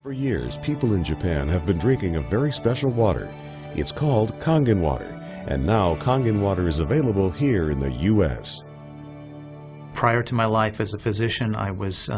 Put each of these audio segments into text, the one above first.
For years, people in Japan have been drinking a very special water. It's called Kangen Water, and now Kangen Water is available here in the U.S. Prior to my life as a physician, I was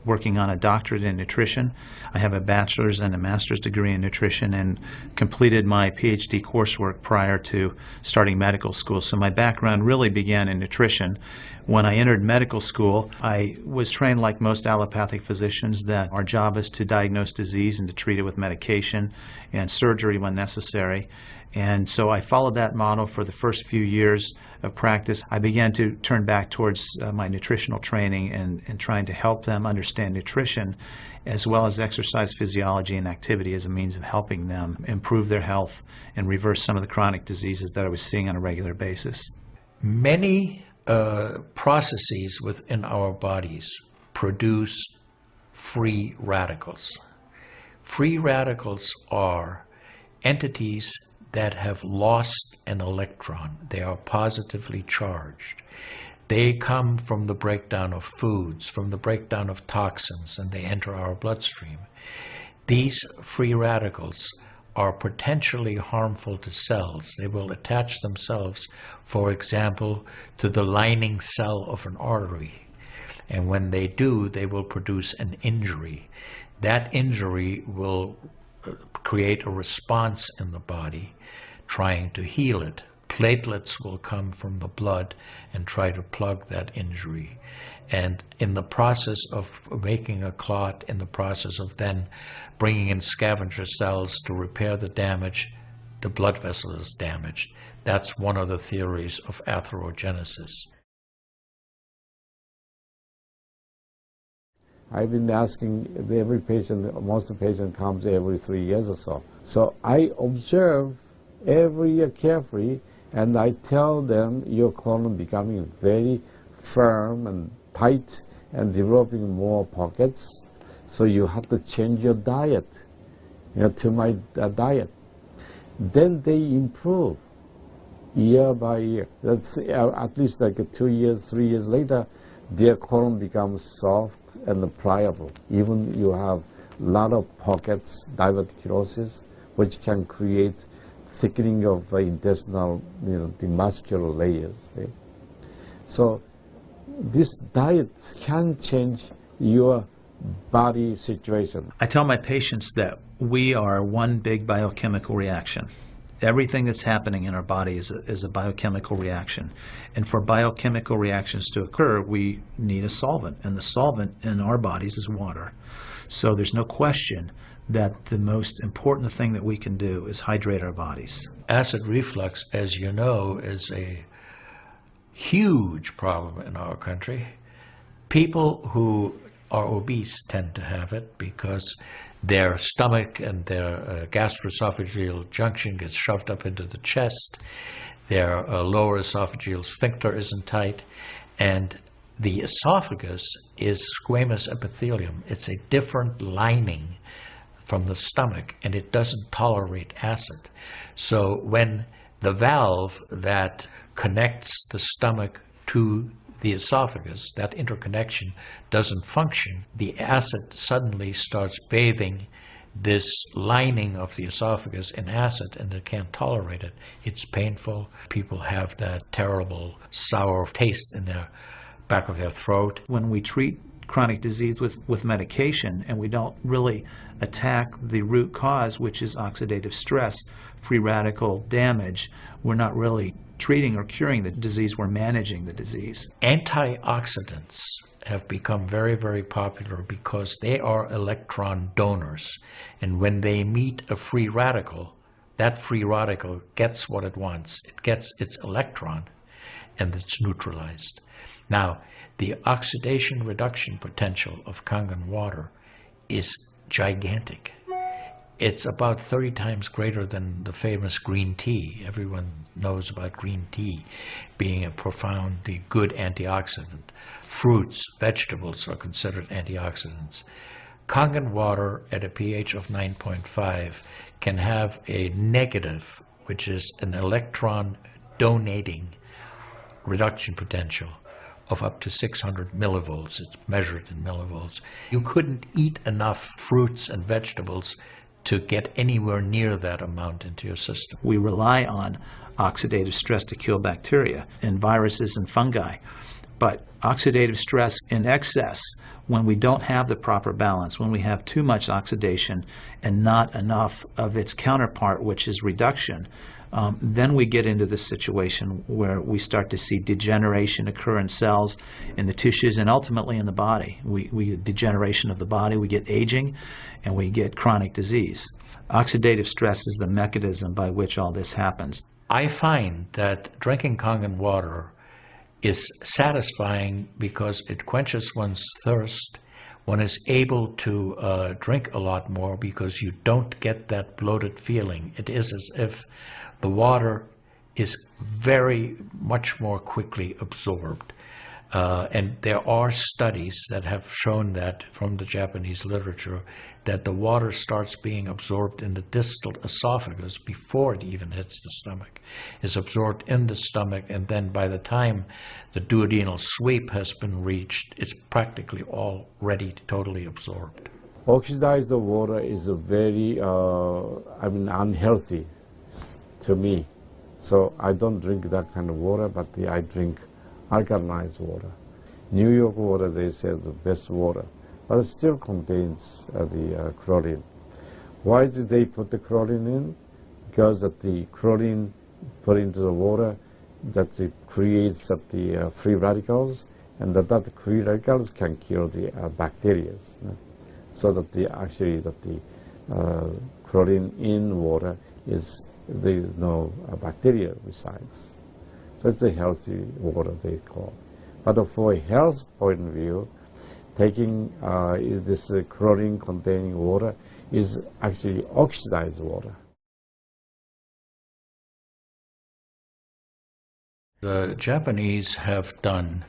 working on a doctorate in nutrition. I have a bachelor's and a master's degree in nutrition and completed my PhD coursework prior to starting medical school. So my background really began in nutrition. When I entered medical school, I was trained like most allopathic physicians that our job is to diagnose disease and to treat it with medication and surgery when necessary. And so I followed that model for the first few years of practice. I began to turn back towards my nutritional training and trying to help them understand nutrition as well as exercise physiology and activity as a means of helping them improve their health and reverse some of the chronic diseases that I was seeing on a regular basis. Many processes within our bodies produce free radicals. Free radicals are entities that have lost an electron. They are positively charged. They come from the breakdown of foods, from the breakdown of toxins, and they enter our bloodstream. These free radicals are potentially harmful to cells. They will attach themselves, for example, to the lining cell of an artery. And when they do, they will produce an injury. That injury will create a response in the body trying to heal it. Platelets will come from the blood and try to plug that injury. And in the process of making a clot, in the process of then bringing in scavenger cells to repair the damage, the blood vessel is damaged. That's one of the theories of atherogenesis. I've been asking every patient, most of the patient comes every 3 years or so. So I observe every year carefully, and I tell them your colon becoming very firm and tight and developing more pockets. So you have to change your diet, to my diet. Then they improve year by year. That's at least like 2 years, 3 years later, their colon becomes soft and pliable. Even you have a lot of pockets, diverticulosis, which can create thickening of intestinal, the muscular layers. So this diet can change your body situation. I tell my patients that we are one big biochemical reaction. Everything that's happening in our body is a biochemical reaction. And for biochemical reactions to occur, we need a solvent. And the solvent in our bodies is water. So there's no question that the most important thing that we can do is hydrate our bodies. Acid reflux, as you know, is a huge problem in our country. People who are obese tend to have it because their stomach and their gastroesophageal junction gets shoved up into the chest. Their lower esophageal sphincter isn't tight. And the esophagus is squamous epithelium. It's a different lining from the stomach, and it doesn't tolerate acid. So when the valve that connects the stomach to the esophagus, that interconnection doesn't function, the acid suddenly starts bathing this lining of the esophagus in acid, and it can't tolerate it. It's painful. People have that terrible sour taste in their back of their throat. When we treat chronic disease with medication and we don't really attack the root cause, which is oxidative stress, free radical damage, we're not really treating or curing the disease, we're managing the disease. Antioxidants have become very, very popular because they are electron donors. And when they meet a free radical, that free radical gets what it wants. It gets its electron and it's neutralized. Now, the oxidation reduction potential of Kangen water is gigantic. It's about 30 times greater than the famous green tea. Everyone knows about green tea being a profoundly good antioxidant. Fruits, vegetables are considered antioxidants. Kangen water at a pH of 9.5 can have a negative, which is an electron donating reduction potential of up to 600 millivolts. It's measured in millivolts. You couldn't eat enough fruits and vegetables to get anywhere near that amount into your system. We rely on oxidative stress to kill bacteria and viruses and fungi. But oxidative stress in excess, when we don't have the proper balance, when we have too much oxidation and not enough of its counterpart, which is reduction, then we get into this situation where we start to see degeneration occur in cells, in the tissues, and ultimately in the body. We get degeneration of the body, we get aging, and we get chronic disease. Oxidative stress is the mechanism by which all this happens. I find that drinking Kangen water is satisfying because it quenches one's thirst. One is able to drink a lot more because you don't get that bloated feeling. It is as if the water is very much more quickly absorbed. And there are studies that have shown that from the Japanese literature that the water starts being absorbed in the distal esophagus before it even hits the stomach. It's absorbed in the stomach, and then by the time the duodenal sweep has been reached, it's practically already totally absorbed. Oxidized water is a very, unhealthy to me. So I don't drink that kind of water, but I drink alkalinized water. New York water, they say, the best water, but it still contains the chlorine. Why did they put the chlorine in? Because that the chlorine put into the water, that it creates the free radicals, and that free radicals can kill the bacteria. So that the chlorine in water is, there is no bacteria resides. So it's a healthy water, they call. But for a health point of view, taking this chlorine-containing water is actually oxidized water. The Japanese have done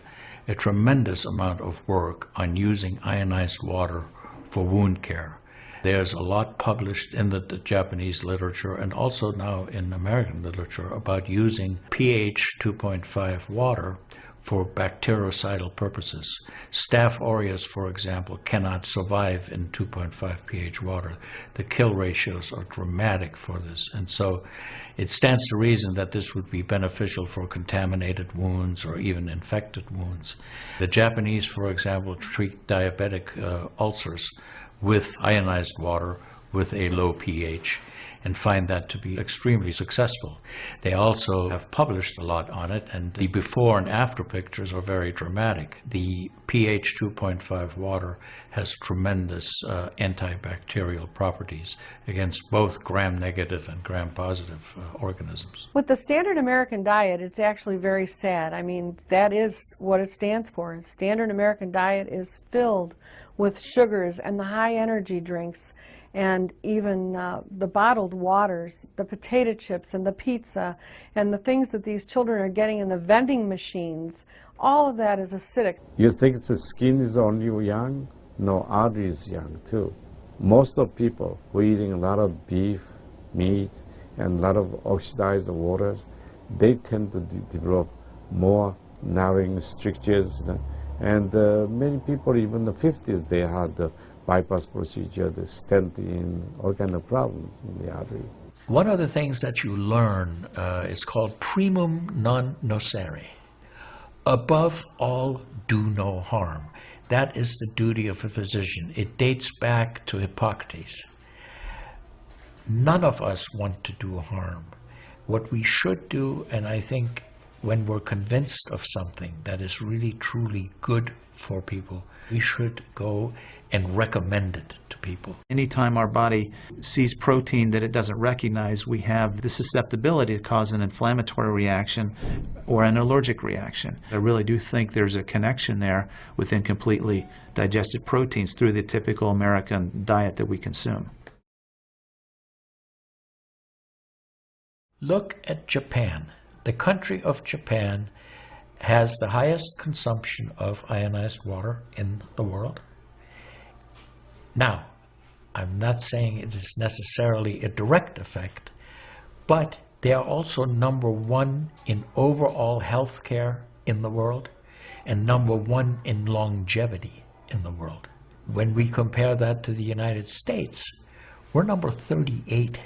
a tremendous amount of work on using ionized water for wound care. There's a lot published in the Japanese literature and also now in American literature about using pH 2.5 water for bactericidal purposes. Staph aureus, for example, cannot survive in 2.5 pH water. The kill ratios are dramatic for this, and so it stands to reason that this would be beneficial for contaminated wounds or even infected wounds. The Japanese, for example, treat diabetic ulcers with ionized water with a low pH and find that to be extremely successful. They also have published a lot on it, and the before and after pictures are very dramatic. The pH 2.5 water has tremendous antibacterial properties against both gram-negative and gram-positive organisms. With the standard American diet, it's actually very sad. I mean, that is what it stands for. Standard American diet is filled with sugars and the high energy drinks and even the bottled waters, the potato chips and the pizza and the things that these children are getting in the vending machines. All of that is acidic. You think the skin is only young? No, artery is young too. Most of people who are eating a lot of beef, meat, and a lot of oxidized waters, they tend to develop more narrowing strictures. And many people, even in the 50s, they had the bypass procedure, the stent in, all kind of problems in the artery. One of the things that you learn is called primum non nocere. Above all, do no harm. That is the duty of a physician. It dates back to Hippocrates. None of us want to do harm. What we should do, and I think when we're convinced of something that is really truly good for people, we should go and recommend it to people. Anytime our body sees protein that it doesn't recognize, we have the susceptibility to cause an inflammatory reaction or an allergic reaction. I really do think there's a connection there with incompletely digested proteins through the typical American diet that we consume. Look at Japan. The country of Japan has the highest consumption of ionized water in the world. Now, I'm not saying it is necessarily a direct effect, but they are also #1 in overall health care in the world. and #1 in longevity in the world. When we compare that to the United States, we're number 38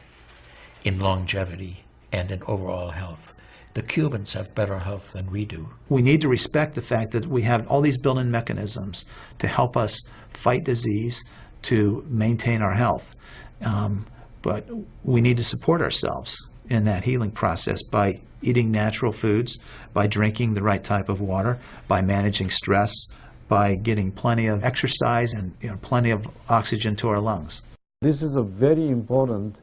in longevity and in overall health. The Cubans have better health than we do. We need to respect the fact that we have all these built-in mechanisms to help us fight disease, to maintain our health. But we need to support ourselves in that healing process by eating natural foods, by drinking the right type of water, by managing stress, by getting plenty of exercise and plenty of oxygen to our lungs. This is a very important.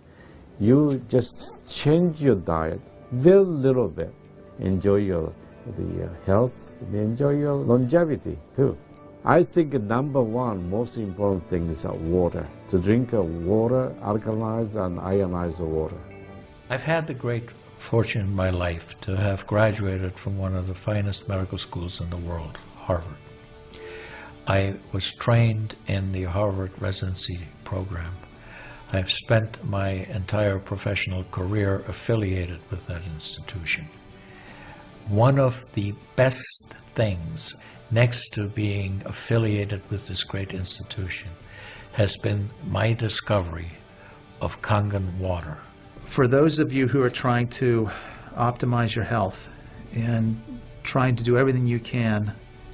You just change your diet very little bit. Enjoy the health, enjoy your longevity too. I think #1 most important thing is water. To drink water, alkalized and ionized water. I've had the great fortune in my life to have graduated from one of the finest medical schools in the world, Harvard. I was trained in the Harvard residency program. I've spent my entire professional career affiliated with that institution. One of the best things, next to being affiliated with this great institution, has been my discovery of Kangen Water. For those of you who are trying to optimize your health and trying to do everything you can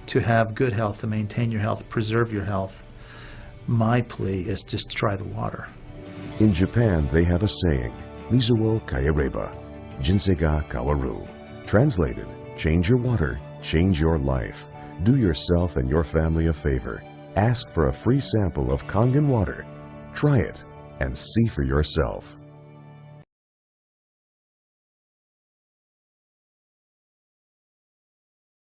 to have good health, to maintain your health, preserve your health, my plea is just to try the water. In Japan, they have a saying, Mizu wo kayareba, jinsei ga kawaru. Translated, change your water, change your life. Do yourself and your family a favor. Ask for a free sample of Kangen water. Try it and see for yourself.